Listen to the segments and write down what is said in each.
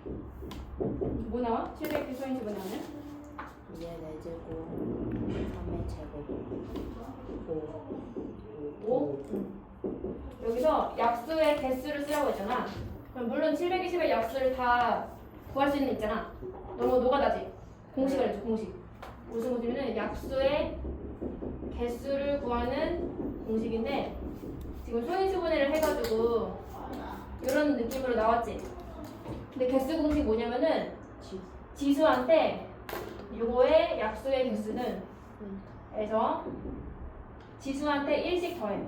뭐 나와? 700개 소인수분 나오면? 2의 4제곱 3의 제곱 5? 여기서 약수의 개수를 쓰라고 했잖아. 그럼 물론 720의 약수를 다 구할 수 있는 있잖아. 너무 노가다지? 공식을 해줘, 공식. 무슨 공식이냐면 약수의 개수를 구하는 공식인데 지금 소인수분해를 해가지고 이런 느낌으로 나왔지? 근데 개수 공식 뭐냐면은 지수한테 요거의 약수의 개수는 에서 지수한테 1씩 더해.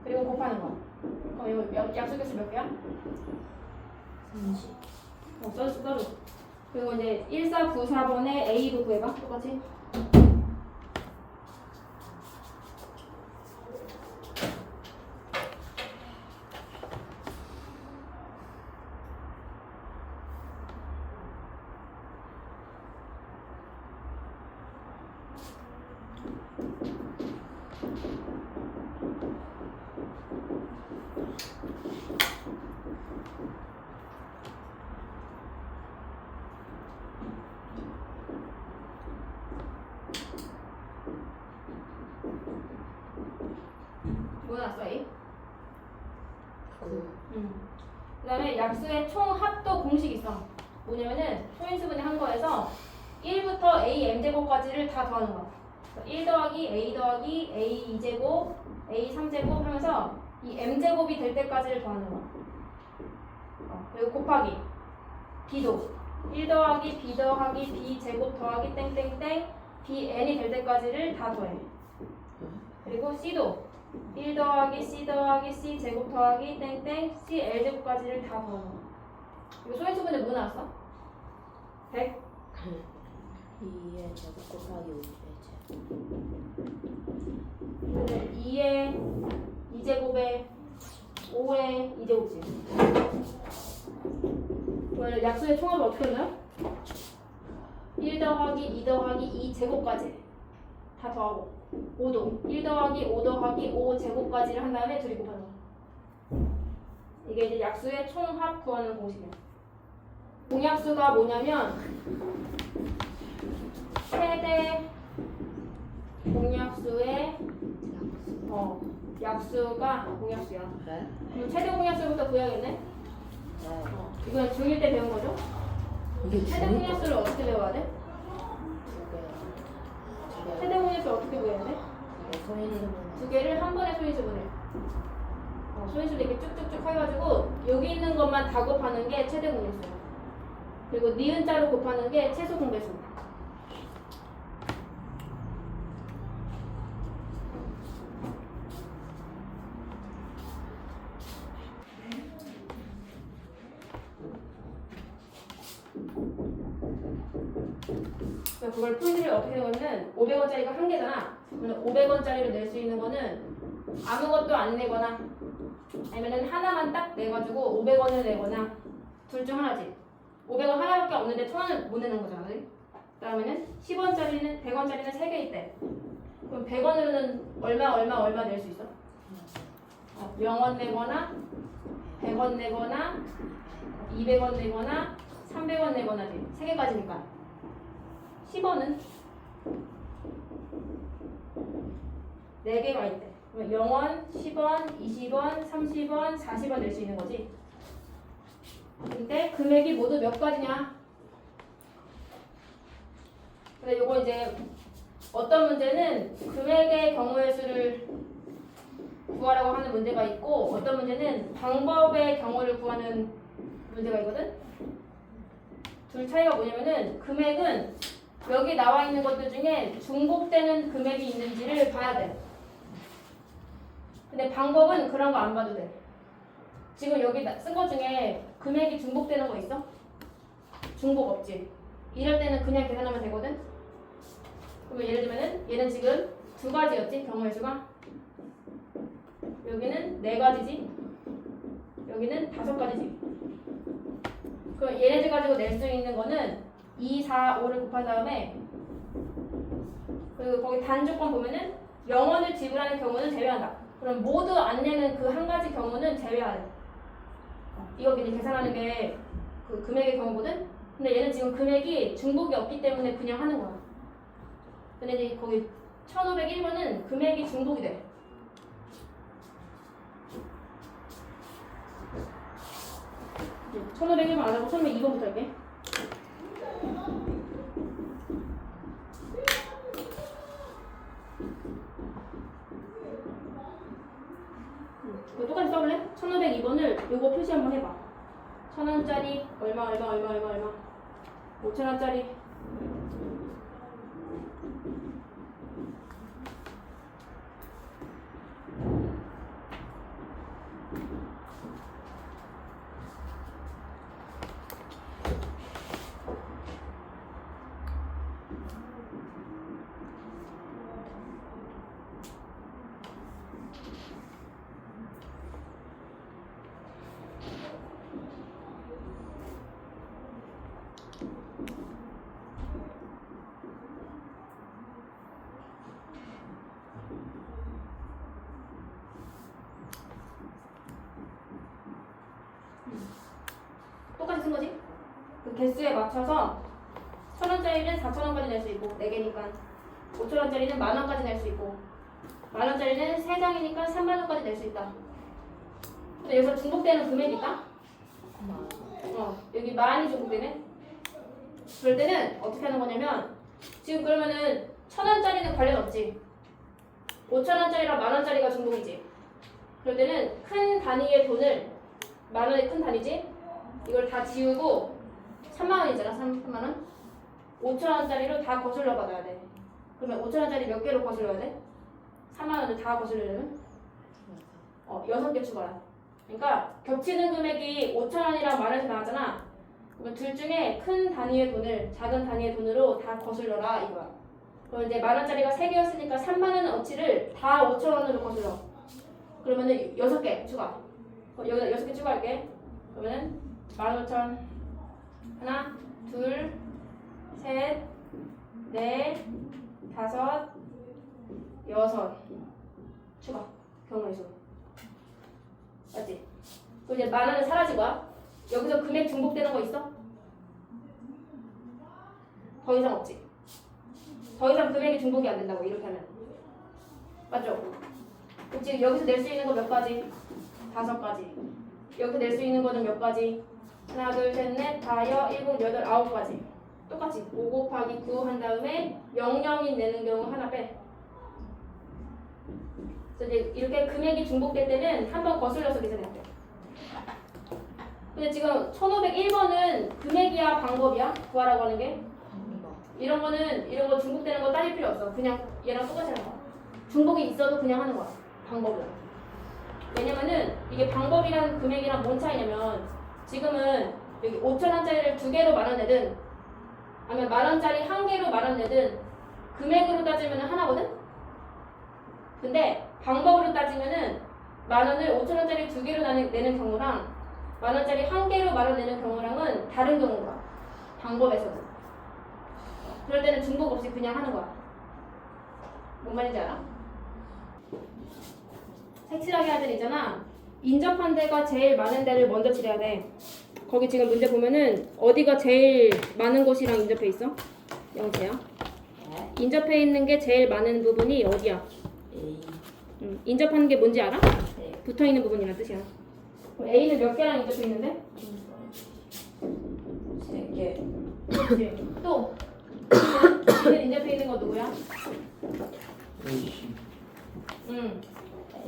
그리고 곱하는 거야. 그럼 이거 약수 개수 몇 개야? 30 써줘. 그리고 이제 1494번에 A도 구해봐. 똑같이. 뭐 나왔어, A? 그 다음에 약수의 총 합도 공식이 있어. 뭐냐면은 소인수분해 한 거에서 1부터 A m제곱까지를 다 더하는 거야. 1 더하기 A 더하기 A 2제곱 A 3제곱 하면서 이 m제곱이 될 때까지를 더하는 거야. 그리고 곱하기 B도 1 더하기 B 더하기 B 제곱 더하기 땡땡땡 Bn이 될 때까지를 다 더해. 그리고 C도 1 더하기 C 더하기 C 제곱 더하기 땡땡 C L 제곱까지를 다 더하는 거야. 이거 소인수분해 뭐 나왔어? 100? 2의 제곱 곱하기 5의 제곱 근데 2의 2제곱에 5의 2제곱이지. 그러면 약수의 총합을 어떻게 했나요? 1 더하기 2 더하기 2 제곱까지 다 더하고 5도 1 더하기 5 더하기 5 제곱까지를 한 다음에 둘이 곱하는 거야. 이게 이제 약수의 총합 구하는 공식이야. 공약수가 뭐냐면 최대 공약수의 약수가 공약수야. 네? 그럼 최대 공약수부터 구해야겠네. 네 이건 중1 때 배운 거죠? 이게 최대 공약수를 어떻게 배워야 돼? 두개 최대 공약수 어떻게 구해야 돼? 소인수분해 두 개를 한 번에 소인수분해. 소인수분 이렇게 쭉쭉쭉 해가지고 여기 있는 것만 다 곱하는 게 최대 공약수야. 그리고 니은자로 곱하는 게 최소 공배수. 그걸 풀이를 어떻게 되냐면 500원짜리가 한 개잖아. 그러면 500원짜리로 낼 수 있는 거는 아무것도 안 내거나 아니면은 하나만 딱 내가지고 500원을 내거나 둘 중 하나지. 500원 하나밖에 없는데 1000원을 못 내는 거잖아. 그러면은 10원짜리는 100원짜리는 3개 있대. 그럼 100원으로는 얼마 낼 수 있어? 0원 내거나 100원 내거나 200원 내거나 300원 내거나지. 3개까지니까 10원은 4개가 있대. 그럼 0원, 10원, 20원, 30원, 40원 낼 수 있는 거지. 근데 금액이 모두 몇 가지냐? 근데 요거 이제 어떤 문제는 금액의 경우의 수를 구하라고 하는 문제가 있고 어떤 문제는 방법의 경우를 구하는 문제가 있거든? 둘 차이가 뭐냐면은 금액은 여기 나와 있는 것들 중에 중복되는 금액이 있는지를 봐야 돼. 근데 방법은 그런 거 안 봐도 돼. 지금 여기 쓴 거 중에 금액이 중복되는 거 있어? 중복 없지. 이럴 때는 그냥 계산하면 되거든. 그러면 예를 들면은 얘는 지금 2가지였지 경우의 수가. 여기는 4가지지. 여기는 5가지지. 그럼 얘네들 가지고 낼 수 있는 거는 2, 4, 5를 곱한 다음에 그리고 거기 단조건 보면은 0원을 지불하는 경우는 제외한다. 그럼 모두 안 내는 그 한 가지 경우는 제외하래. 이거 이제 계산하는 게 그 금액의 경우거든. 근데 얘는 지금 금액이 중복이 없기 때문에 그냥 하는 거야. 근데 이제 거기 1501번은 금액이 중복이 돼. 이제 1501번 안 하고 1502번부터 할게. 이거 똑같이 써볼래? 1502번을 요거 표시 한번 해봐. 1000원짜리 얼마 5,000원짜리 똑같이 쓴 거지? 그 개수에 맞춰서 1000원짜리는 4,000원까지 낼 수 있고 4개니까 5,000원짜리는 만원까지 낼 수 있고 만원짜리는 3장이니까 3만원까지 낼 수 있다. 근데 여기서 중복되는 금액이 있다? 여기 만이 중복되네? 그럴 때는 어떻게 하는 거냐면 지금 그러면은 1000원짜리는 관련 없지 5,000원짜리랑 만원짜리가 중복이지. 그럴 때는 큰 단위의 돈을 만원의 큰 단위지 이걸 다 지우고 3만원이잖아 3만원 5,000원짜리로 다 거슬러 받아야 돼. 그러면 5,000원짜리 몇 개로 거슬러야 돼? 3만원을 다 거슬려면 6개 추가라. 그러니까 겹치는 금액이 5,000원이랑 만원에서 나왔잖아. 그러면 둘 중에 큰 단위의 돈을 작은 단위의 돈으로 다 거슬러라 이거야. 그럼 이제 만원짜리가 3개였으니까 3만원 어치를 다 5,000원으로 거슬러. 그러면은 6개 추가. 여기다 6개 추가할게. 그러면은 15,000 하나, 둘, 셋, 넷, 다섯, 여섯 추가 경우의 수. 맞지? 그럼 이제 만원은 사라진 거야. 여기서 금액 중복되는 거 있어? 더 이상 없지. 더 이상 금액이 중복이 안 된다고 이렇게 하면. 맞죠? 그럼 지금 여기서 낼 수 있는 거 몇 가지? 5가지. 여기서 낼 수 있는 거는 몇 가지? 하나, 둘, 셋, 넷, 다, 여, 일곱, 여덟, 9가지. 똑같이 5 곱하기 9 한 다음에 00이 되는 경우 하나 빼. 그래서 이제 이렇게 금액이 중복될 때는 한 번 거슬려서 계산해야 돼. 근데 지금 1501번은 금액이야 방법이야? 구하라고 하는 게? 이런 거 중복되는 거 따질 필요 없어. 그냥 얘랑 똑같이 하는 거야. 중복이 있어도 그냥 하는 거야. 방법은. 왜냐면은 이게 방법이랑 금액이랑 뭔 차이냐면 지금은 여기 5,000원짜리를 2개로 만원 내든 아니면 만원짜리 1개로 만원 내든 금액으로 따지면 하나거든? 근데 방법으로 따지면은 만원을 5,000원짜리 2개로 내는 경우랑 만원짜리 1개로 만원 내는 경우랑은 다른 경우가 방법에서는. 그럴 때는 중복 없이 그냥 하는 거야. 뭔 말인지 알아? 색칠하게 할 때는 있잖아. 인접한 데가 제일 많은 데를 먼저 칠해야 돼. 거기 지금 문제 보면은 어디가 제일 많은 곳이랑 인접해 있어? 영재야. 인접해 있는 게 제일 많은 부분이 어디야? A. 인접하는 게 뭔지 알아? 네. 붙어 있는 부분이란 뜻이야. 그럼 A는 몇 개랑 인접해 있는데? 3개. 그렇지. 또 B는 인접해 있는 거 누구야?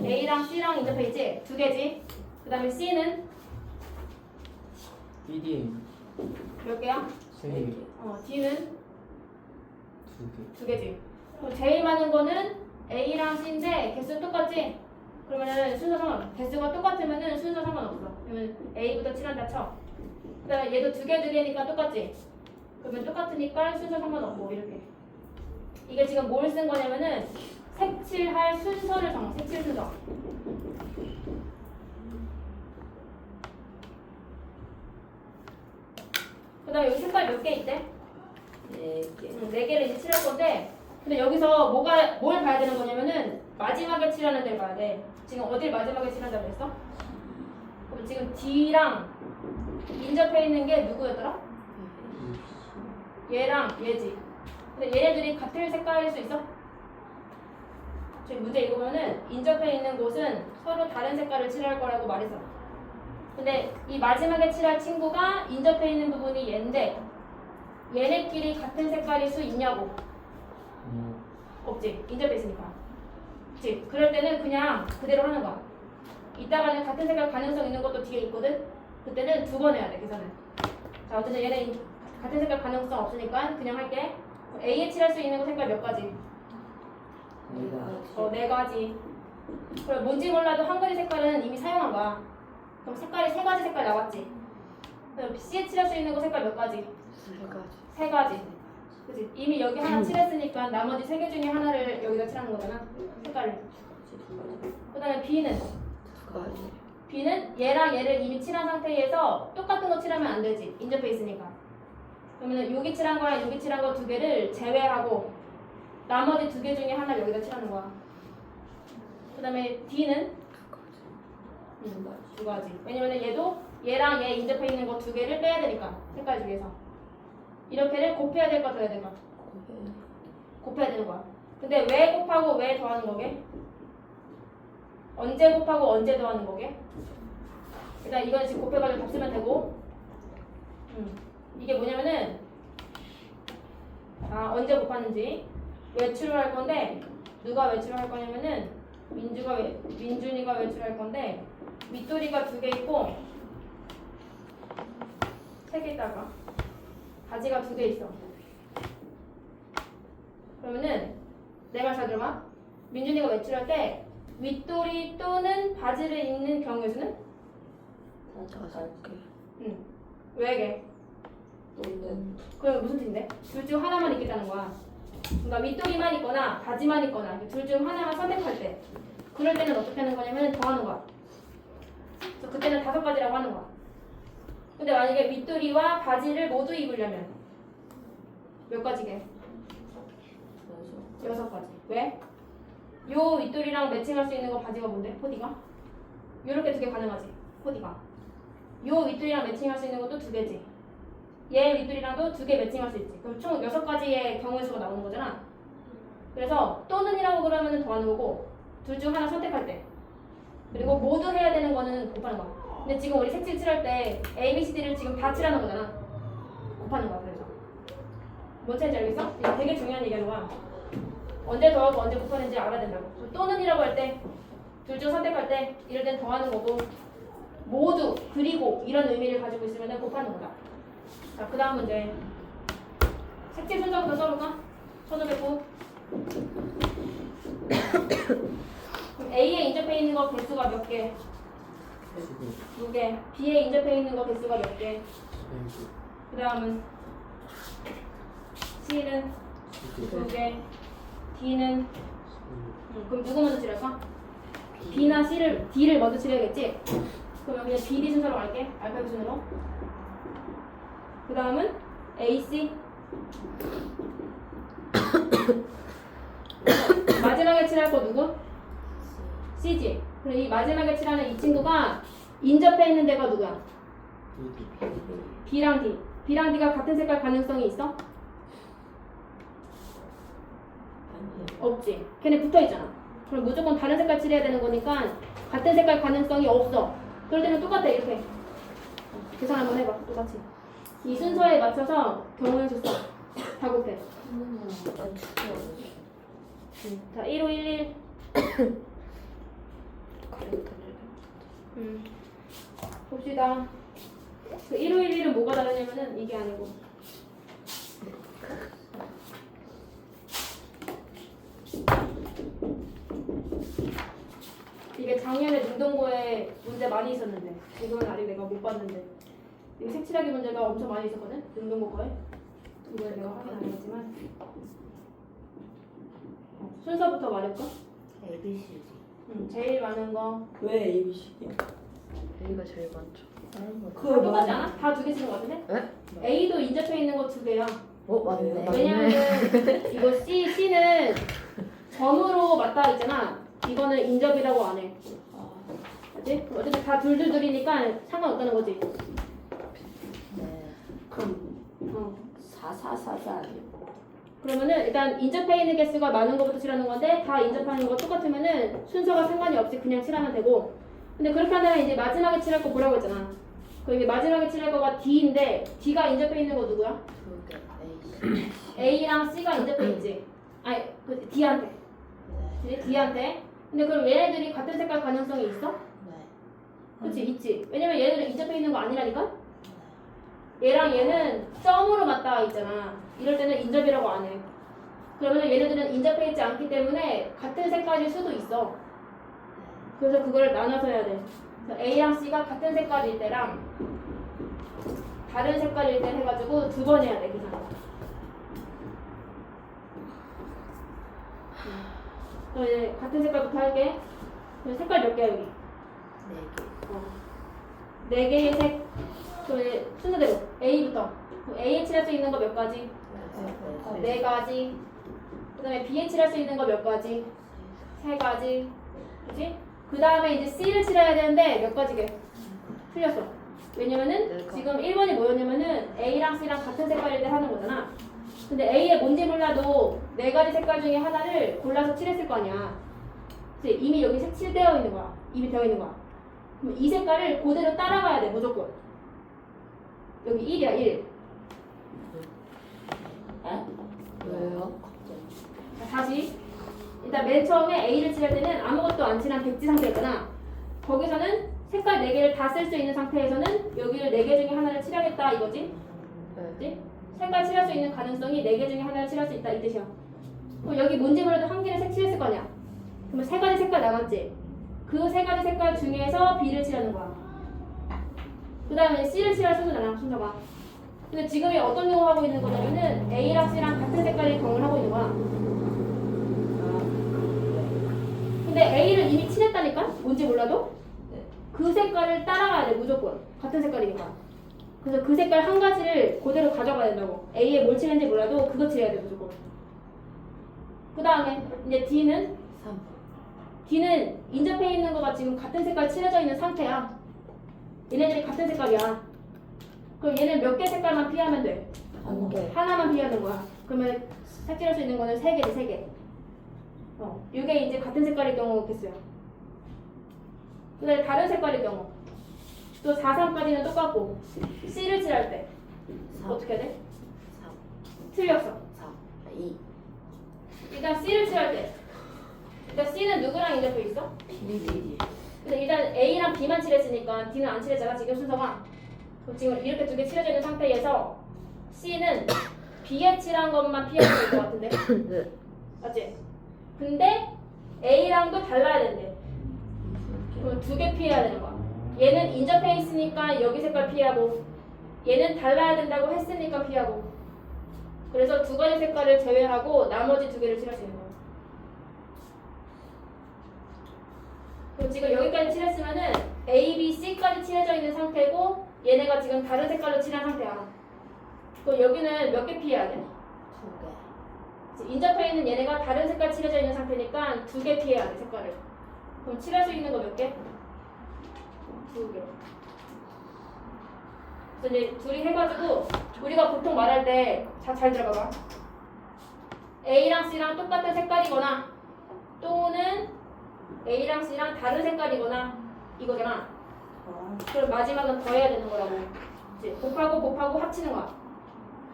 A랑 C랑 인접해 있지? 2개지. 그 다음에 C는 BDM 몇 개야? 3개, D는 2개. 2개지. 그럼 제일 많은 거는 A랑 C인데 개수 똑같지? 그러면은 순서 상관. 개수가 똑같으면은 순서 상관없어. 그러면 A부터 칠한다 쳐. 그 다음에 얘도 2개니까 똑같지? 그러면 똑같으니까 순서 상관없고 이렇게. 이게 지금 뭘 쓴 거냐면은 색칠할 순서를 정해. 색칠 순서. 그 다음에 여기 색깔 몇 개 있대? 4개. 4개를 이제 칠할 건데 근데 여기서 뭘 봐야 되는 거냐면은 마지막에 칠하는 데를 봐야 돼. 지금 어딜 마지막에 칠한다고 했어? 그럼 지금 D랑 인접해 있는 게 누구였더라? 얘랑 얘지. 근데 얘네들이 같은 색깔일 수 있어? 지금 문제 읽어보면은 인접해 있는 곳은 서로 다른 색깔을 칠할 거라고 말했어. 근데 이 마지막에 칠할 친구가 인접해 있는 부분이 얘인데 얘네끼리 같은 색깔일 수 있냐고. 없지. 인접해 있으니까. 그치? 그럴 때는 그냥 그대로 하는 거야. 이따가는 같은 색깔 가능성 있는 것도 뒤에 있거든? 그때는 2번 해야 돼, 계산을. 자, 어쨌든 얘네 같은 색깔 가능성 없으니까 그냥 할게. A에 칠할 수 있는 거 색깔 몇 가지? 4가지. 그럼 뭔지 몰라도 한 가지 색깔은 이미 사용한 거야. 그럼 색깔이 3가지 색깔 나왔지? 그럼 C에 칠할 수 있는 거 색깔 몇 가지? 3가지. 그치? 이미 여기 하나 칠했으니까 나머지 3개 중에 하나를 여기다 칠하는 거잖아. 색깔을. 그 다음에 B는? B는 얘랑 얘를 이미 칠한 상태에서 똑같은 거 칠하면 안 되지. 인접해 있으니까. 그러면 여기 칠한 거랑 여기 칠한 거 2개를 제외하고 나머지 2개 중에 하나를 여기다 칠하는 거야. 그 다음에 D는? 2가지. 왜냐면 얘도 얘랑 얘 인접해 있는 거 2개를 빼야 되니까. 색깔 중에서. 이렇게를 곱해야 될 거 더해야 될 거? 곱해야 되는 거야. 근데 왜 곱하고 왜 더하는 거게? 언제 곱하고 언제 더하는 거게? 일단 이거는 지금 곱해가지고 답 쓰면 되고 이게 뭐냐면은 언제 곱하는지 외출을 할 건데 누가 외출을 할 거냐면은 민준이가 외출할 건데 윗도리가 2개 있고 3개 있다가 바지가 2개 있어. 그러면은 내 말 잘 들어봐. 민준이가 외출할 때 윗도리 또는 바지를 입는 경우의 수는? 5개. 왜 개? 그럼 무슨 뜻인데? 둘 중 하나만 입겠다는 거야. 그러니까 윗도리만 입거나 바지만 입거나 둘 중 하나만 선택할 때 그럴 때는 어떻게 하는 거냐면 더하는 거야. 그래서 그때는 5가지라고 하는 거야. 근데 만약에 윗도리와 바지를 모두 입으려면 몇 가지게? 6가지. 왜? 요 윗도리랑 매칭할 수 있는 거 바지가 뭔데? 코디가? 요렇게 2개 가능하지. 코디가. 요 윗도리랑 매칭할 수 있는 것도 2개지. 얘 윗도리랑도 2개 매칭할 수 있지. 그럼 총 6가지의 경우의 수가 나오는 거잖아. 그래서 또는이라고 그러면 더하는 거고 둘 중 하나 선택할 때 그리고 모두 해야 되는 거는 곱하는 거야. 근데 지금 우리 색칠 칠할 때 A, B, C, D를 지금 다 칠하는 거잖아. 곱하는 거야. 그래서 뭔 차이인지 알겠어? 이거 되게 중요한 얘기하는 거야. 언제 더하고 언제 곱하는지 알아야 된다고. 또는이라고 할 때 둘 중 선택할 때 이럴 땐 더하는 거고 모두 그리고 이런 의미를 가지고 있으면 곱하는 거다. 자, 그 다음 문제. 색칠 순서부터 써볼까? 1509. 그럼 A에 인접해 있는 거 개수가 몇 개? 2개. B에 인접해 있는 거 개수가 몇 개? 그 다음은 C는 2개. D는 그럼 누구 먼저 칠할까? B나 D를 먼저 칠해야겠지? 그러면 그냥 B, D 순서로 갈게. 알파벳 순으로. 그 다음은 A, C. 마지막에 칠할 거 누구? C지. 그럼 이 마지막에 칠하는 이 친구가 인접해 있는 데가 누구야? B랑 D. B랑 D가 같은 색깔 가능성이 있어? 없지. 걔네 붙어 있잖아. 그럼 무조건 다른 색깔 칠해야 되는 거니까 같은 색깔 가능성이 없어. 그럴 때는 똑같아. 이렇게 계산 한번 해봐. 똑같이. 이 순서에 맞춰서 경우의 수 써. 다 곱해. 자, 1511. 봅시다. 그 1511은 뭐가 다르냐면은 이게 아니고. 이게 작년에 능동고에 문제 많이 있었는데 지금은 아직 내가 못 봤는데 이 색칠하기 문제가 엄청 많이 있었거든? 능동고 거에. 이걸 내가 확인 안 했지만 순서부터 말할까? A, B, C, D. 제일 많은 거 왜 A, B, C, D? A가 제일 많죠. 다 똑같지 않아? 다 2개 쓰는 거 같은데? A도 인접해 있는 거 2개야. 맞네. 왜냐면은 이거 C는 점으로 맞닿아 있잖아. 이거는 인접이라고 안 해. 그치? 어쨌든 다 둘둘둘이니까 상관없다는 거지. 그럼 어. 4 아니고. 그러면은 일단 인접해 있는 개수가 많은 것부터 칠하는 건데 다 인접하는 거 똑같으면은 순서가 상관이 없이 그냥 칠하면 되고. 근데 그렇게 한다면 이제 마지막에 칠할 거 뭐라고 했잖아. 그 이게 마지막에 칠할 거가 D인데 D가 인접해 있는 거 누구야? 2개. A랑 C가 인접해 있지. 아니 그 D한테. 그치? D한테. 근데 그럼 얘네들이 같은 색깔 가능성이 있어? 네. 그치 있지. 왜냐면 얘네들은 인접해 있는 거 아니라니까. 얘랑 얘는 점으로 맞닿아 있잖아. 이럴 때는 인접이라고 안 해. 그러면 얘네들은 인접해 있지 않기 때문에 같은 색깔일 수도 있어. 그래서 그걸 나눠서 해야 돼. 그래서 A랑 C가 같은 색깔일 때랑 다른 색깔일 때 해가지고 두 번 해야 돼, 계산. 그럼 이제 같은 색깔부터 할게. 그럼 색깔 몇 개야, 여기? 4개. 네 개의 색. 그럼 이제 순서대로 A부터. 그럼 A에 칠할 수 있는 거 몇 가지? 네 가지. 그 다음에 B에 칠할 수 있는 거 몇 가지? 3가지. 그치? 그 다음에 이제 C를 칠해야 되는데 몇 가지게? 틀렸어. 왜냐면은 지금 1번이 뭐였냐면은 A랑 C랑 같은 색깔일 때 하는 거잖아. 근데 A에 뭔지 몰라도 4가지 색깔 중에 하나를 골라서 칠했을 거 아니야. 그치? 이미 여기 색칠되어 있는 거야. 이미 되어 있는 거야. 그럼 이 색깔을 그대로 따라가야 돼, 무조건. 여기 1이야, 1. 왜요? 자, 다시. 일단 맨 처음에 A를 칠할 때는 아무것도 안 칠한 백지 상태였잖아. 거기서는 색깔 4개를 다 쓸 수 있는 상태에서는 여기를 4개 중에 하나를 칠하겠다 이거지. 그렇지? 색깔 칠할 수 있는 가능성이 4개 중에 하나를 칠할 수 있다 이 뜻이야. 그럼 여기 뭔지 몰라도 한 개를 색칠했을 거 아니야. 그러면 3가지 색깔 남았지. 그 3가지 색깔 중에서 B를 칠하는 거야. 그 다음에 C를 칠할 순서잖아, 순서가. 근데 지금이 어떤 경우 하고 있는 거냐면은 A랑 C랑 같은 색깔의 경우를 하고 있는 거야. 근데 A를 이미 칠했다니까? 뭔지 몰라도? 그 색깔을 따라가야 돼, 무조건. 같은 색깔이니까. 그래서 그 색깔 한 가지를 그대로 가져가야 된다고. A에 뭘 칠했는지 몰라도 그거 칠해야 돼, 무조건. 그 다음에 이제 D는? 3. D는 인접해 있는 거가 지금 같은 색깔 칠해져 있는 상태야. 얘네들이 같은 색깔이야. 그럼 얘는 몇 개 색깔만 피하면 돼? 1개. 하나만 피하는 거야. 그러면 색칠할 수 있는 거는 3개지, 3개. 이게 이제 같은 색깔일 경우 개수야. 근데 다른 색깔일 경우. 또 4, 3까지는 똑같고. C를 칠할 때. 3. 어떻게 돼? 3. 틀렸어. 3. 2. 일단 C를 칠할 때. 일단 C는 누구랑 인접해 있어? B. 근데 일단 A랑 B만 칠했으니까 D는 안 칠했잖아, 지금 순서가. 그럼 지금 이렇게 2개 칠해져 있는 상태에서 C는 B에 칠한 것만 피하면 될 것 같은데? 네. 맞지? 근데 A랑도 달라야 된대. 그럼 2개 피해야 되는 거야. 얘는 인접해 있으니까 여기 색깔 피하고 얘는 달라야 된다고 했으니까 피하고. 그래서 2가지 색깔을 제외하고 나머지 2개를 칠할 수 있는 거야. 그럼 지금 여기까지 칠했으면은 A, B, C까지 칠해져 있는 상태고 얘네가 지금 다른 색깔로 칠한 상태야. 그럼 여기는 몇 개 피해야 돼? 2개. 인접해 있는 얘네가 다른 색깔 칠해져 있는 상태니까 2개 피해야 돼, 색깔을. 그럼 칠할 수 있는 거 몇 개? 2개. 그래서 이제 둘이 해가지고 우리가 보통 말할 때 잘 들어봐봐. A랑 C랑 똑같은 색깔이거나 또는 A랑 C랑 다른 색깔이거나 이거잖아. 그럼 마지막은 더해야 되는 거라고. 이제 곱하고 합치는 거야.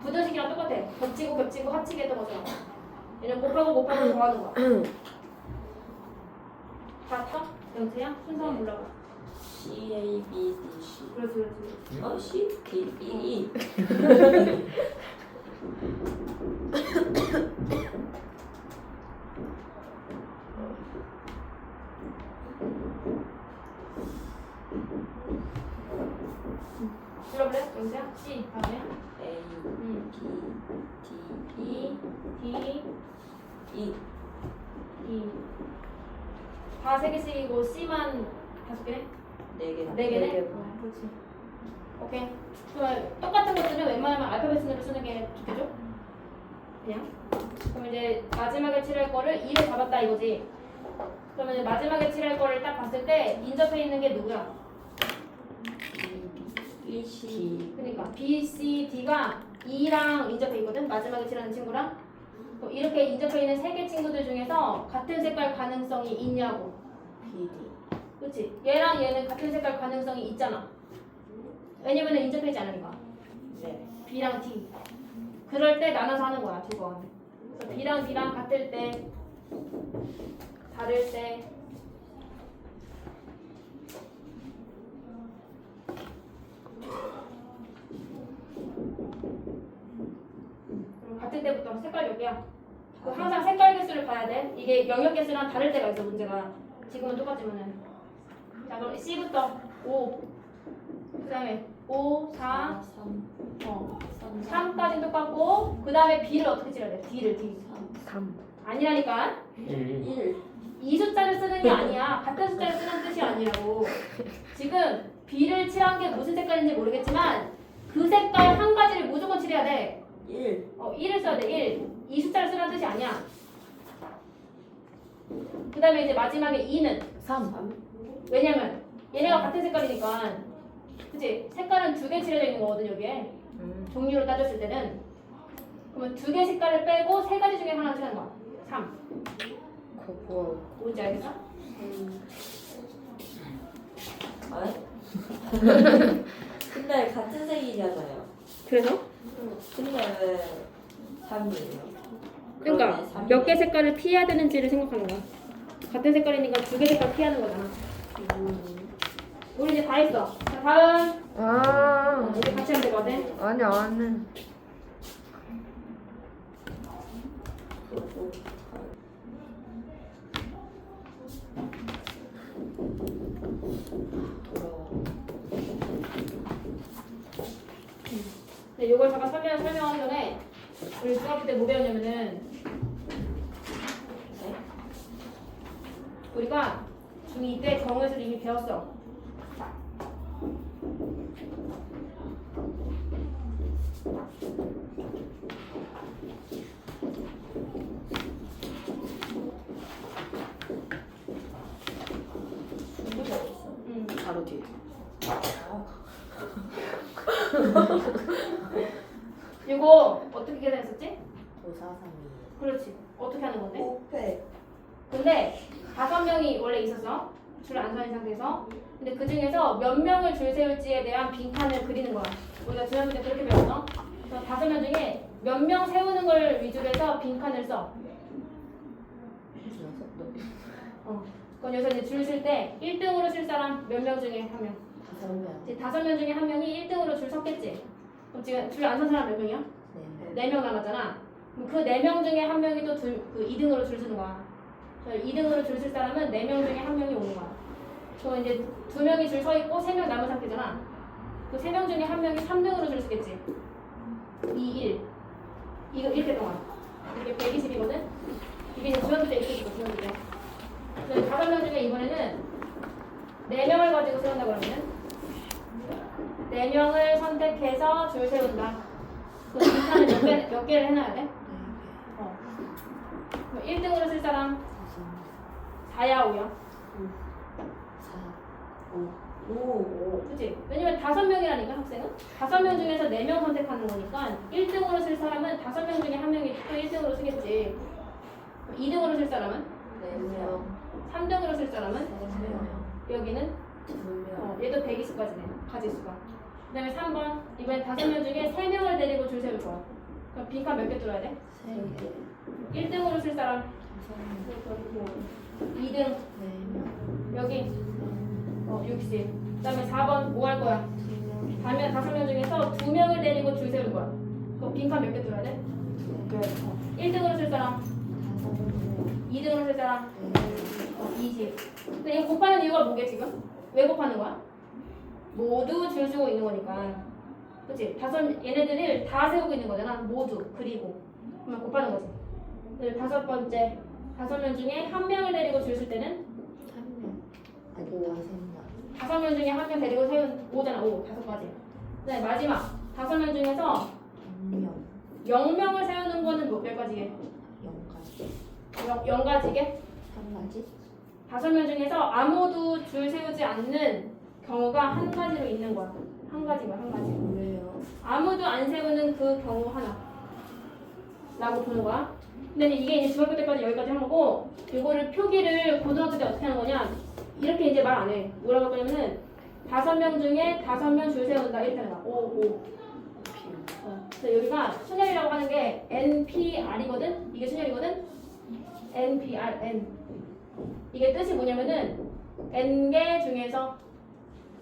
부등식이랑 똑같아. 겹치고 합치게 했던 것처럼. 얘는 곱하고 더하는 거야. 다 타? 영태야? 순서만 불러봐. C, A, B, D, C. 그렇지. C, D, B, E. 불러볼래? 영태야? C 다음에 A, D, E, D, E. E. 다 3개씩이고 C만 5개네? 4개. 4개네? 개. 그렇지. 오케이. 그럼 똑같은 것들은 웬만하면 알파벳 순으로 쓰는 게 좋겠죠? 그냥. 그럼 이제 마지막에 칠할 거를 2로 잡았다 이거지. 그러면 이제 마지막에 칠할 거를 딱 봤을 때 인접해 있는 게 누구야? B, C. 그러니까 B, C, D가 E랑 인접해 있거든. 마지막에 칠하는 친구랑. 그럼 이렇게 인접해 있는 세 개 친구들 중에서 같은 색깔 가능성이 있냐고. B, D. 그렇지? 얘랑 얘는 같은 색깔 가능성이 있잖아. 왜냐면 인접해 있지 않으니까. 네. B랑 D. 그럴 때 나눠서 하는 거야, 두 번. 그래서 B랑 D랑 같을 때, 다를 때. 그럼 같을 때부터 색깔 몇 개야? 그 항상 색깔 개수를 봐야 돼. 이게 영역 개수랑 다를 때가 있어, 문제가. 지금은 똑같지만은. 자, 그럼 C부터 5. 그 다음에 5, 4, 3. 3까지 똑같고, 그 다음에 B를 어떻게 칠해야 돼? D를, D. 3. 아니라니까. 1. 이 숫자를 쓰는 게 아니야. 같은 숫자를 쓰는 뜻이 아니라고. 지금 B를 칠한 게 무슨 색깔인지 모르겠지만, 그 색깔 한 가지를 무조건 칠해야 돼. 1. 1을 써야 돼, 1. 이 숫자를 쓰는 뜻이 아니야. 그 다음에 이제 마지막에 2는 3. 왜냐면 얘네가 같은 색깔이니까. 그치? 색깔은 두 개 칠해져 있는 거거든, 여기에. 종류로 따졌을 때는. 그러면 두 개 색깔을 빼고 세 가지 중에 하나 칠하는 거야. 3. 그거 뭔지 알겠어? 아? 근데 같은 색이잖아요. 그래서? 근데 왜 3이에요? 그러니까 몇 개 색깔을 피해야 되는지를 생각하는 거야. 같은 색깔이니까 두 개 색깔 피하는 거잖아. 우리 이제 다 했어. 자, 다음. 아 이제 같이 하면 되거든. 아니 안 해. 근데 이걸 잠깐 설명하기 전에 우리 중학교 때 뭐 배웠냐면은 우리가 중2 때 정의수를 이미 배웠어. 공부 잘했어. 바로 뒤에. 이거 어떻게 계산했었지? 5, 4, 3, 그렇지. 어떻게 하는 건데? 5패. 근데 5명이 원래 있었어. 줄 안 서인 상태에서. 근데 그 중에서 몇 명을 줄 세울지에 대한 빈칸을 그리는 거야. 우리가 중학교 때 그렇게 배웠어. 그래서 5명 중에 몇 명 세우는 걸 위주로 해서 빈칸을 써. 그럼 여기서 이제 줄 쓸 때 1등으로 쓸 사람 몇 명 중에 한 명. 5명. 이제 5명 중에 한 명이 1등으로 줄 섰겠지. 그럼 지금 줄 안 선 사람 몇 명이야? 네. 4명 남았잖아. 그럼 그 4명 중에 한 명이 또 그 2등으로 줄 서는 거야. 2등으로 줄 쓸 사람은 4명 중에 한 명이 오는 거야. 그럼 이제 2명이 줄 서 있고 3명 남은 상태잖아. 그 3명 중에 한 명이 3등으로 줄 서겠지. 2, 1. 이거 이렇게 동안. 이게 120이거든? 이게 이제 중학교 때 이렇게 있어, 중학교 때. 그래서 5명 중에 이번에는 4명을 가지고 세운다 그러면은 4명을 선택해서 줄 세운다. 그 빈칸을 몇 개를 해놔야 돼? 1등으로 쓸 사람 4야 5야? 4, 5. 그치? 왜냐면 5명이라니까 학생은? 5명 중에서 4명 선택하는 거니까 1등으로 쓸 사람은 5명 중에 한 명이 또 1등으로 쓰겠지. 2등으로 쓸 사람은? 4명. 3등으로 쓸 사람은? 3명. 여기는? 2명. 얘도 120까지네. 가지수가. 그 다음에 3번. 이번엔 5명 중에 3명을 데리고 줄 세울 거야. 그럼 빈칸 몇 개 뚫어야 돼? 3개. 1등으로 쓸 사람 2등 4명. 여기 60. 그 다음에 4번 뭐 할 거야? 다음에 5명 중에서 2명을 데리고 줄 세울 거야. 그럼 빈칸 몇 개 뚫어야 돼? 1등으로 쓸 사람 2등으로 쓸 사람 20. 근데 이거 곱하는 이유가 뭐게 지금? 왜 곱하는 거야? 모두 줄 서고 있는 거니까. 그치? 얘네들을 다 세우고 있는 거잖아. 모두. 그리고. 그러면 곱하는 거지. 그리고 5번째. 5명 중에 1명을 데리고 줄 쓸 때는 3명. 아니, 5명. 5명 중에 1명 데리고 세운 5잖아. 5. 5가지. 그 다음에 마지막. 5명 중에서 0명. 0명을 세우는 거는 몇 가지게? 0가지. 0가지게? 3가지. 5명 중에서 아무도 줄 세우지 않는 경우가 한 가지로 있는 거야. 한 가지가 한 가지. 왜요? 아무도 안 세우는 그 경우 하나 라고 보는 거야. 근데 이게 이제 중학교 때까지 여기까지 한 거고, 이거를 표기를 고등학교 때 어떻게 하는 거냐, 이렇게 이제 말 안 해. 뭐라고 할 거냐면은 5명 중에 5명 줄 세운다 이렇게 하는 거야. 5. 그래서 여기가 순열이라고 하는 게 NPR이거든. 이게 순열이거든. NPR, N. 이게 뜻이 뭐냐면은 N개 중에서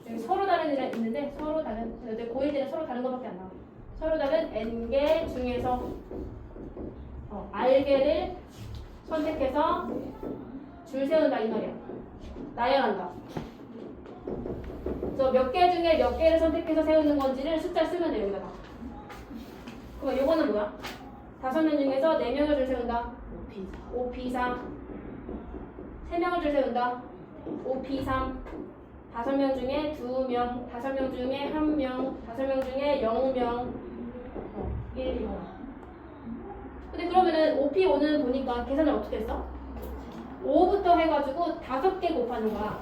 여기 서로 다른 애들 있는데, 서로 다른, 근데 고1 때는 서로 다른 것밖에 안 나와. 서로 다른 N개 중에서 R개를 선택해서 줄 세운다 이 말이야. 나열한다. 그래서 몇 개 중에 몇 개를 선택해서 세우는 건지를 숫자 쓰면 돼 여기다가. 그럼 요거는 뭐야? 5명 중에서 4명을 줄 세운다. 오피사. 5P4. 3명을 줄 세운다. 5P3. 5명 중에 2명, 5명 중에 1명, 5명 중에 0명, 1, 0. 근데 그러면은 5P5는 보니까 계산을 어떻게 했어? 5부터 해가지고 5개 곱하는 거야.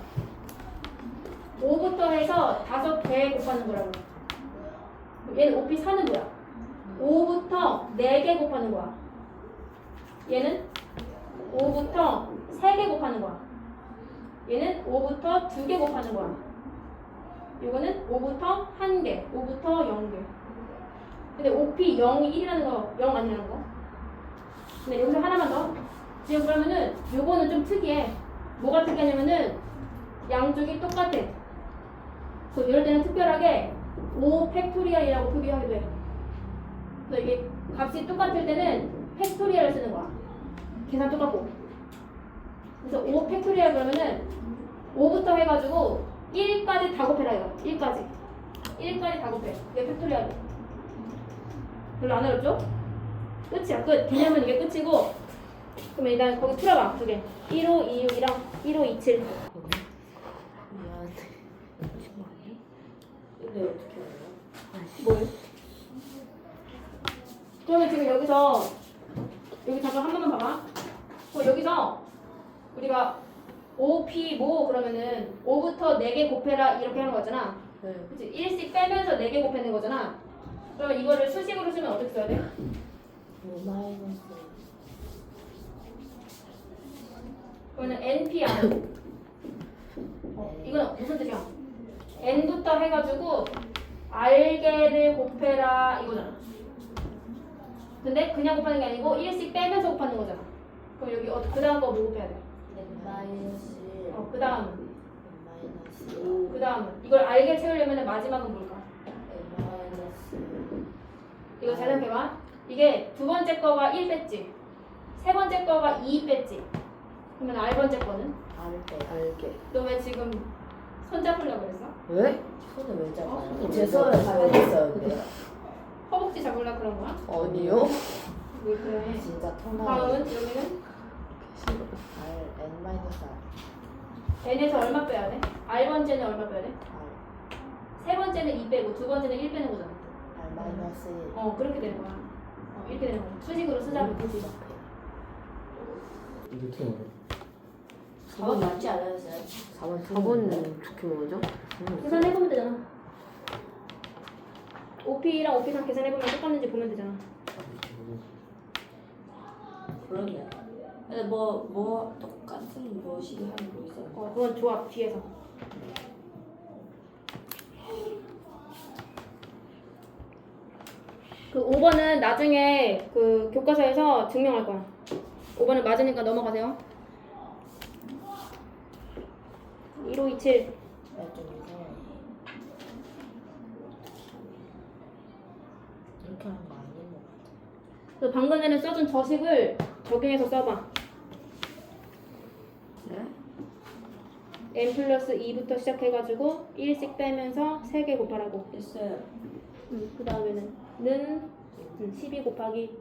5부터 해서 5개 곱하는 거라고. 얘는 5P4는 뭐야? 5부터 4개 곱하는 거야. 얘는 5부터 3개 곱하는 거야. 얘는 5부터 2개 곱하는 거야. 이거는 5부터 1개, 5부터 0개. 근데 5P 0이 1이라는 거, 0 아니라는 거. 근데 여기서 하나만 더. 지금 그러면은 요거는 좀 특이해. 뭐가 특이하냐면은 양쪽이 똑같아. 그래서 이럴 때는 특별하게 5 팩토리얼이라고 표기하기도 해. 그래서 이게 값이 똑같을 때는 팩토리얼을 쓰는 거야. 계산 똑같고. 그래서 5 팩토리얼 그러면은 5부터 해가지고 1까지 다 곱해라 이거. 1까지 다 곱해. 이게 팩토리얼. 별로 안 어렵죠? 끝이야 끝. 개념은 이게 끝이고. 그러면 일단 거기 풀어봐 두 개. 1526이랑 1527. 미안해. 친구 아니야? 근데 어떻게 알아요? 뭐요? 그러면 지금 여기서 여기 잠깐 한 번만 봐봐. 여기서 우리가 5P 뭐 그러면은 5부터 4개 곱해라 이렇게 하는 거잖아. 네. 그치? 1씩 빼면서 4개 곱하는 거잖아. 그러면 이거를 수식으로 쓰면 어떻게 써야 돼? 마이너스. 그러면 NPR. 이건 무슨 뜻이야? N부터 해가지고 R개를 곱해라 이거잖아. 근데 그냥 곱하는 게 아니고 1씩 빼면서 곱하는 거잖아. 그럼 여기 그 다음 거 뭐 곱해야 돼? 마이너스. 그 다음은? 마이너스. 그 다음은? 이걸 알게 채우려면 마지막은 뭘까? 마이너스. 이거 잘 생각해봐. 이게 두 번째 거가 1 뺐지. 세 번째 거가 2 뺐지. 그러면 R 번째 거는? 알게. 너 왜 지금 손 잡으려고 그랬어? 왜? 손을 왜 잡아요? 어? 제 손을 가만히 있었는데. 허벅지 잡으려고 그런 거야? 아니요. 왜 그래? 진짜 통나무. 다음은 여기는 R N 마이너스 R. N에서 얼마 빼야 돼? R 번째는 얼마 빼야 돼? R. 세 번째는 2 빼고 두 번째는 1 빼는 거잖아. R 마이너스 1. 그렇게 되는 거야. 이렇게 되는 거야. 수식으로 쓰자면 되지. 이거 어떻게 알아? 4번 맞지 않았어요? 4번은 어떻게 먹어죠? 계산해보면 되잖아. OP랑 OP3 계산해보면 똑같는지 보면 되잖아. 그러네. 근데 뭐 똑같은 뭐식이 하는 거 있어요? 그건 조합 뒤에서. 그 5번은 나중에 그 교과서에서 증명할 거야. 5번은 맞으니까 넘어가세요. 1527. 좀 이상해. 이렇게 하는 거 아닌 것 같아. 그래서 방금 전에 써준 저식을 적용해서 써봐. 네? n 플러스 2부터 시작해가지고 1씩 빼면서 3개 곱하라고. 있어요. 그 다음에는 12 곱하기.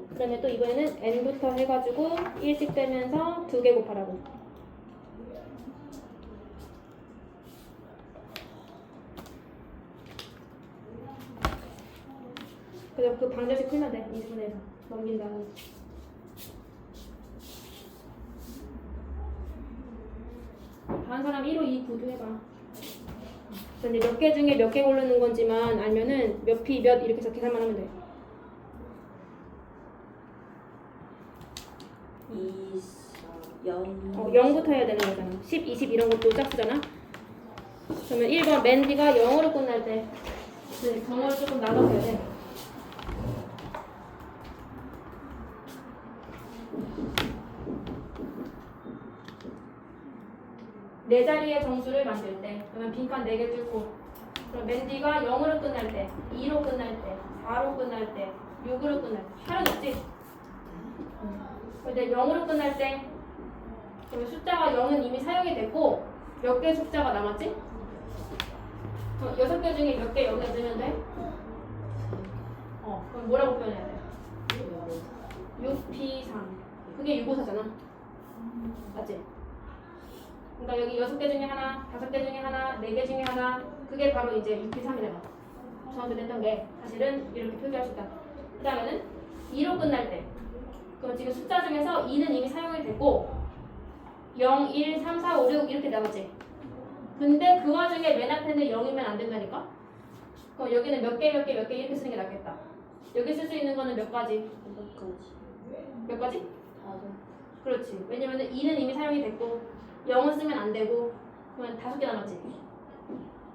그 다음에 또 이번에는 n부터 해가지고 1씩 빼면서 2개 곱하라고. 그래서 그 방정식 풀면 돼. 2분에서 넘긴 다음에. 다른 사람 1호 2 9도 해봐. 그래서 이제 몇 개 중에 몇 개 고르는 건지만 알면은 몇 피 몇 이렇게 해서 계산만 하면 돼. 2, 4, 0. 0부터 해야 되는 거잖아. 10, 20 이런 것도 짝수잖아. 그러면 1번 맨디가 0으로 끝날 때 경우를 조금 나눠서 해야 돼. 네 자리의 정수를 만들 때 그러면 빈칸 4개 뚫고 그럼 맨디가 0으로 끝날 때 2로 끝날 때 4로 끝날 때 6으로 끝날 때 할은 없지? 근데 0으로 끝날 때 그러면 숫자가 0은 이미 사용이 됐고 몇 개 숫자가 남았지? 6개 중에 몇 개 여기다 넣으면 돼? 그럼 뭐라고 표현해야 돼? 6P3 그게 654잖아 맞지? 그러니까 여기 6개 중에 하나, 5개 중에 하나, 4개 중에 하나 그게 바로 이제 6P3이라고 저한테 됐던 게 사실은 이렇게 표기할 수 있다. 그 다음에는 2로 끝날 때 그럼 지금 숫자 중에서 2는 이미 사용이 됐고 0, 1, 3, 4, 5, 6 이렇게 남았지. 근데 그 와중에 맨 앞에는 0이면 안 된다니까? 그럼 여기는 몇 개 이렇게 쓰는 게 낫겠다. 여기 쓸 수 있는 거는 몇 가지? 5가지. 몇 가지? 5. 그렇지. 왜냐면은 2는 이미 사용이 됐고 0은 쓰면 안 되고 그러면 5개 남았지.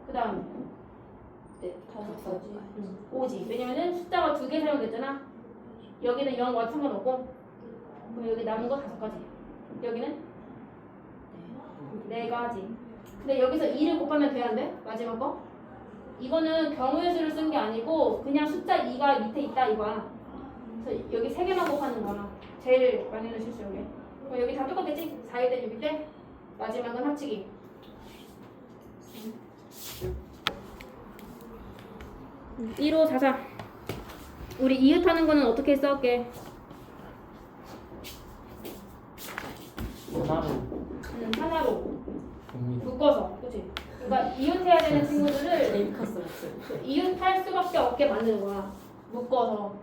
그 다음 네, 5가지. 5지. 왜냐면은 숫자가 2개 사용됐잖아. 여기는 0 와도 상관없고 그럼 여기 남은 거 5가지. 여기는 4가지. 근데 여기서 2를 곱하면 돼야 안 돼? 마지막 거? 이거는 경우의 수를 쓴 게 아니고 그냥 숫자 2가 밑에 있다 이거야. 그래서 여기 3개만 곱하는 거야. 제일 많이 하는 실수 여기. 그럼 여기 다 똑같겠지? 4일 때 6일 때 마지막은 합치기. 음, 1호 44. 우리 이웃하는 거는 어떻게 써올게? 하나로 됩니다. 묶어서, 그치? 그러니까 이웃해야 되는 친구들을 제일 컸어요. 이웃할 수밖에 없게 만드는 거야. 묶어서.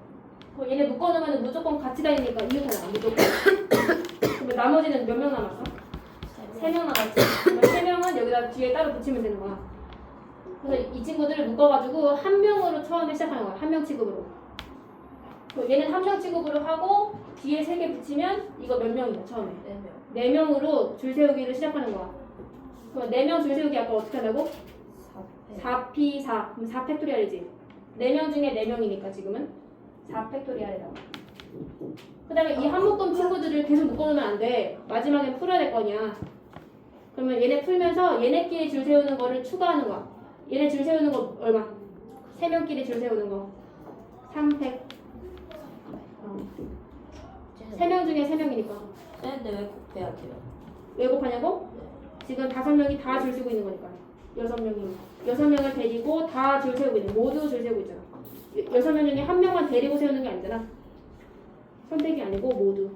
그럼 얘네 묶어놓으면 무조건 같이 다니니까 이웃하잖아, 무조건. 그러면 나머지는 몇 명 남았어? 3명 남았지. 그러면 3명은 여기다 뒤에 따로 붙이면 되는 거야. 그래서 이 친구들을 묶어가지고 한 명으로 처음에 시작하는 거야. 한 명 취급으로. 그럼 얘는 한 명 취급으로 하고 뒤에 3개 붙이면 이거 몇 명이야, 처음에? 4명. 4명으로 줄 세우기를 시작하는 거야. 그럼 4명 줄 세우기 아까 어떻게 한다고? 4P4. 그럼 4팩토리얼이지. 4명 중에 4명이니까 지금은 4팩토리얼이라고. 그 다음에 이 한 묶음 친구들을 계속 묶어놓으면 안 돼. 마지막엔 풀어야 될 거냐. 그러면 얘네 풀면서 얘네끼리 줄 세우는 거를 추가하는 거야. 얘네 줄 세우는 거 얼마? 3명끼리 줄 세우는 거. 3팩. 3명 중에 3명이니까. 근데 왜 곱해야 돼요? 왜 곱하냐고? 지금 5명이 다 줄 세우고 있는 거니까. 6명을 데리고 다 줄 세우고 있는, 모두 줄 세우고 있잖아. 6명 중에 한 명만 데리고 세우는 게 아니잖아. 선택이 아니고 모두.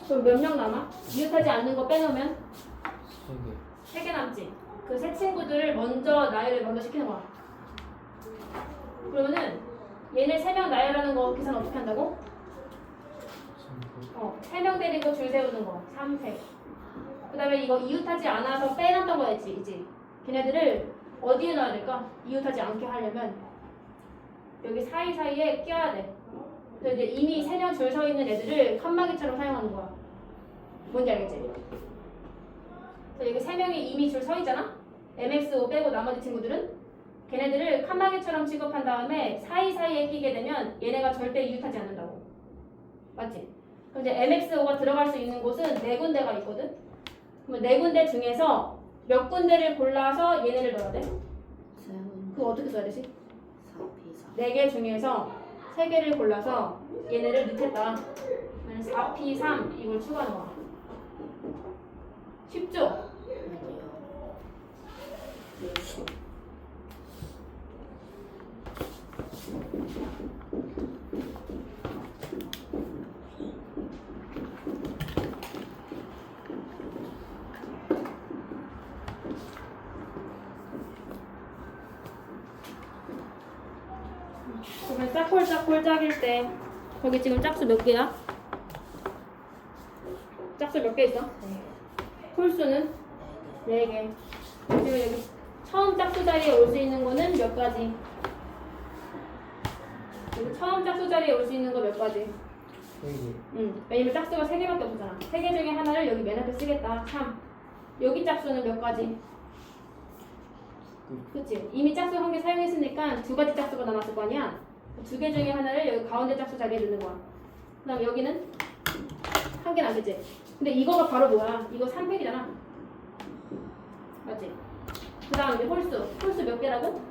그럼 몇 명 남아? 이웃하지 않는 거 빼놓으면? 3개 남지. 그 세 친구들을 먼저 나열을 먼저 시키는 거야. 그러면은 얘네 3명 나열하는 거 계산 어떻게 한다고? 3명 데리고 줄 세우는 거. 3팩. 그 다음에 이거 이웃하지 않아서 빼놨던 거였지, 이제. 걔네들을 어디에 넣어야 될까? 이웃하지 않게 하려면 여기 사이사이에 끼워야 돼. 그래서 이제 이미 3명 줄 서 있는 애들을 칸막이처럼 사용하는 거야. 뭔지 알겠지? 그래서 여기 3명이 이미 줄 서 있잖아? MXO 빼고 나머지 친구들은 걔네들을 칸막이처럼 취급한 다음에 사이사이에 끼게 되면 얘네가 절대 이웃하지 않는다고. 맞지? 그럼 이제 MXO가 들어갈 수 있는 곳은 4군데가 있거든? 그럼 4군데 중에서 몇 군데를 골라서 얘네를 넣어야 돼? 그거 어떻게 써야 되지? 4P4. 4개 중에서 3개를 골라서 얘네를 넣겠다. 4P3 이걸 추가하는 거야. 쉽죠? 아니요. 짝홀 짝일 때 거기 지금 짝수 몇 개야? 짝수 몇 개 있어? 홀수는 4개. 지금 여기 처음 짝수 자리에 올 수 있는 거는 몇 가지? 여기 처음 짝수 자리에 올 수 있는 거 몇 가지? 왜냐면 짝수가 3개밖에 없잖아. 3개 중에 하나를 여기 맨 앞에 쓰겠다. 3. 여기 짝수는 몇 가지? 그치? 이미 짝수 한 개 사용했으니까 2가지 짝수가 남았을 거 아니야? 2개 중에 하나를 여기 가운데 짝수 자리에 넣는 거야. 그 다음 여기는 한 개 남겠지? 근데 이거가 바로 뭐야? 이거 3팩이잖아. 맞지? 그 다음 이제 홀수 몇 개라고?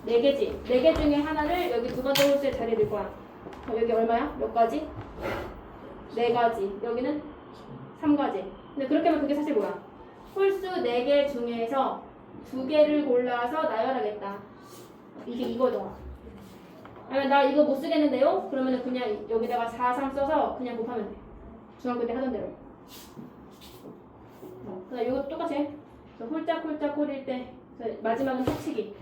4개지? 4개 중에 하나를 여기 2번째 홀수에 자리에 넣을 거야. 여기 얼마야? 몇 가지? 4가지. 여기는 3가지. 근데 그렇게 하면 그게 사실 뭐야? 홀수 4개 중에서 2개를 골라서 나열하겠다. 이게 이거죠. 아니면 나 이거 못 쓰겠는데요? 그러면은 그냥 여기다가 4, 3 써서 그냥 곱하면 돼. 중학교 때 하던 대로. 그다음 이거 똑같이 홀짝 홀일 때 마지막은 합치기.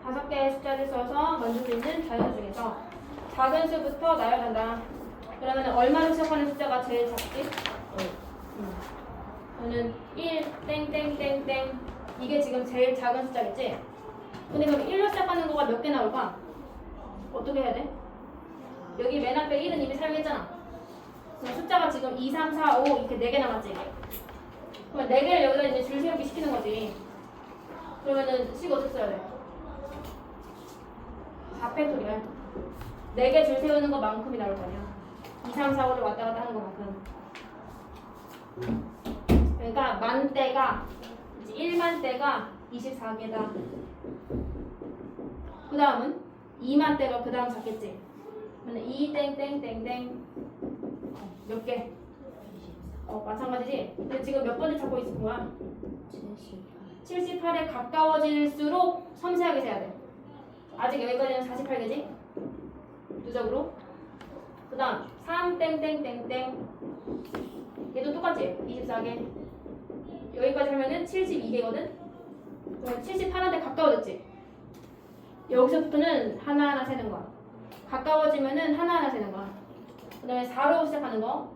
다섯 개의 숫자를 써서 만들 수 있는 자연수 중에서 작은 수부터 나열한다. 그러면 얼마로 시작하는 숫자가 제일 작지? 저는 1 땡땡땡땡 이게 지금 제일 작은 숫자겠지? 근데 그럼 1로 시작하는 거가 몇 개 나올까? 어떻게 해야 돼? 여기 맨 앞에 1은 이미 사용했잖아. 그럼 숫자가 지금 2, 3, 4, 5 이렇게 4개 남았지? 그럼 4개를 여기다 이제 줄 세우기 시키는 거지. 그러면은 식 어떻게 써야 돼? 4팩토리얼 4개 줄 세우는 것만큼이 나올 거 아니야. 2, 3, 4, 5를 왔다 갔다 하는 것만큼. 그러니까 만대가 1만 대가 24개다. 그 다음은 2만 대가 그 다음 작겠지. 그러면 2 땡땡땡땡 몇 개? 마찬가지지. 근데 지금 몇 번째 찾고 있을 거야? 78에 가까워질수록 섬세하게 세야 돼. 아직 여기까지는 48개지? 누적으로. 그 다음 3 땡땡땡땡 얘도 똑같지? 24개. 여기까지 하면은 72개거든? 그럼 78한테 가까워졌지? 여기서부터는 하나하나 세는 거야. 가까워지면은 하나하나 세는 거야. 그 다음에 4로 시작하는 거.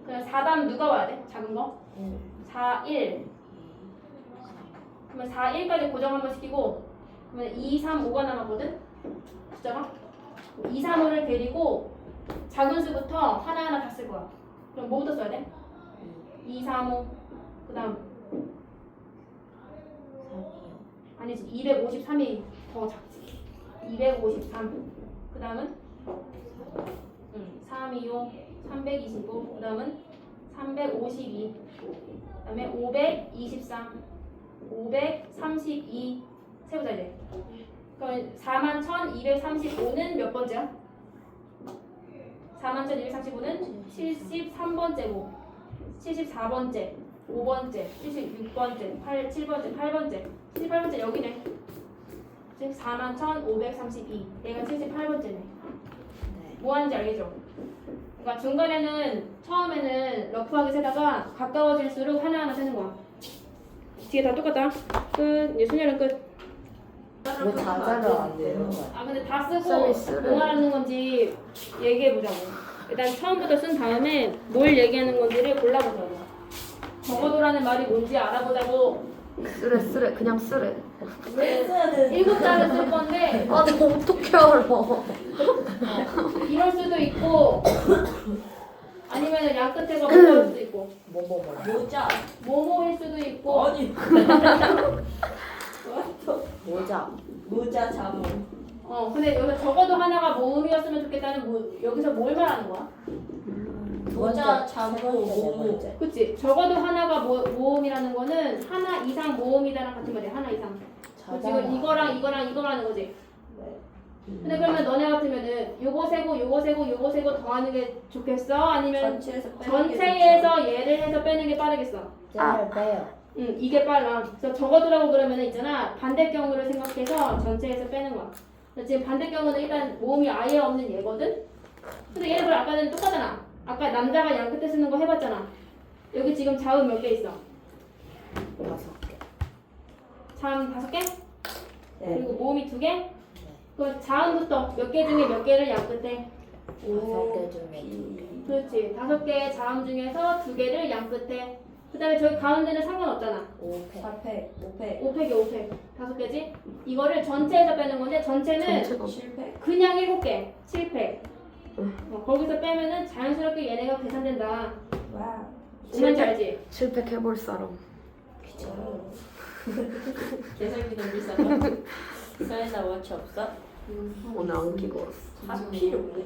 그럼 4다음 누가 와야 돼? 작은 거? 4, 1. 그러면 4, 1까지 고정 한번 시키고 그러면 2, 3, 5가 남았거든? 숫자가? 2, 3, 5를 데리고 작은 수부터 하나하나 다 쓸 거야. 그럼 뭐부터 써야 돼? 2, 3, 5. 그 다음 아니지 253이 더 작지. 253. 그 다음은 325, 325. 그 다음은 352. 그 다음에 523, 532 세우자 이제. 그럼 41,235는 몇 번째야? 41,235는 73번째고 74번째, 5번째, 76번째, 7번째, 8번째 78번째 여기네. 즉 41,532 얘가 78번째네. 뭐 하는지 알겠죠? 그러니까 중간에는 처음에는 러프하게 세다가 가까워질수록 하나하나 세는 거야. 뒤에 다 똑같다. 끝. 이제 순열은 끝. 왜 자자를 안 되는 거야? 아 근데 다 쓰고 서비스를. 뭐 하는 건지 얘기해 보자고. 일단 처음부터 쓴 다음에 뭘 얘기하는 건지를 골라보자고. 적어도라는 말이 뭔지 알아보자고. 쓰래 그냥 쓰래. 왜 써야 되는 7자를 쓸 건데 아 너 어떻게 알아? 이럴 수도 있고 아니면 양 끝에가 뭐일 수도 있고 모자. 뭐뭐일 수도 있고 아니. 모자. 모자 자몽. 근데 여기서 적어도 하나가 모음이었으면 좋겠다는 여기서 뭘 말하는 거야? 모자 자몽 모모. 그치? 적어도 하나가 모음이라는 거는 하나 이상 모음이다랑 같은 거지. 하나 이상. 지금 이거랑 이거라는 거지. 근데 그러면 너네 같으면은 요거 세고 요거 세고 요거 세고 더하는 게 좋겠어? 아니면 전체에서 얘를 해서 빼는 게 빠르겠어? 아 빼요. 이게 빨라. 그래서 적어두라고 그러면은 있잖아. 반대경우를 생각해서 전체에서 빼는 거야. 근데 지금 반대경우는 일단 모음이 아예 없는 얘거든? 근데 얘네들 아까는 똑같잖아. 아까 남자가 양 끝에 쓰는 거 해봤잖아. 여기 지금 자음 몇 개 있어? 5개. 자음 5개? 네. 그리고 모음이 2개? 그럼 자음부터 몇 개 중에 몇 개를 양 끝에? 5개 중에 2개. 그렇지. 5개의 자음 중에서 2개를 양 끝에. 그 다음에 저기 가운데는 상관없잖아. 5회. 4패, 5패, 5팩이 5팩. 5개지? 이거를 전체에서 빼는 건데 전체는 전체가 7패. 그냥 7개. 7팩. 거기서 빼면은 자연스럽게 얘네가 계산된다. 와우. 뭔지 알지? 7팩 해볼 사람. 귀찮아. 계산기도 비싸다. 서연아 워치 없어? 오늘 안 끼고 왔어. 다 필요 없네.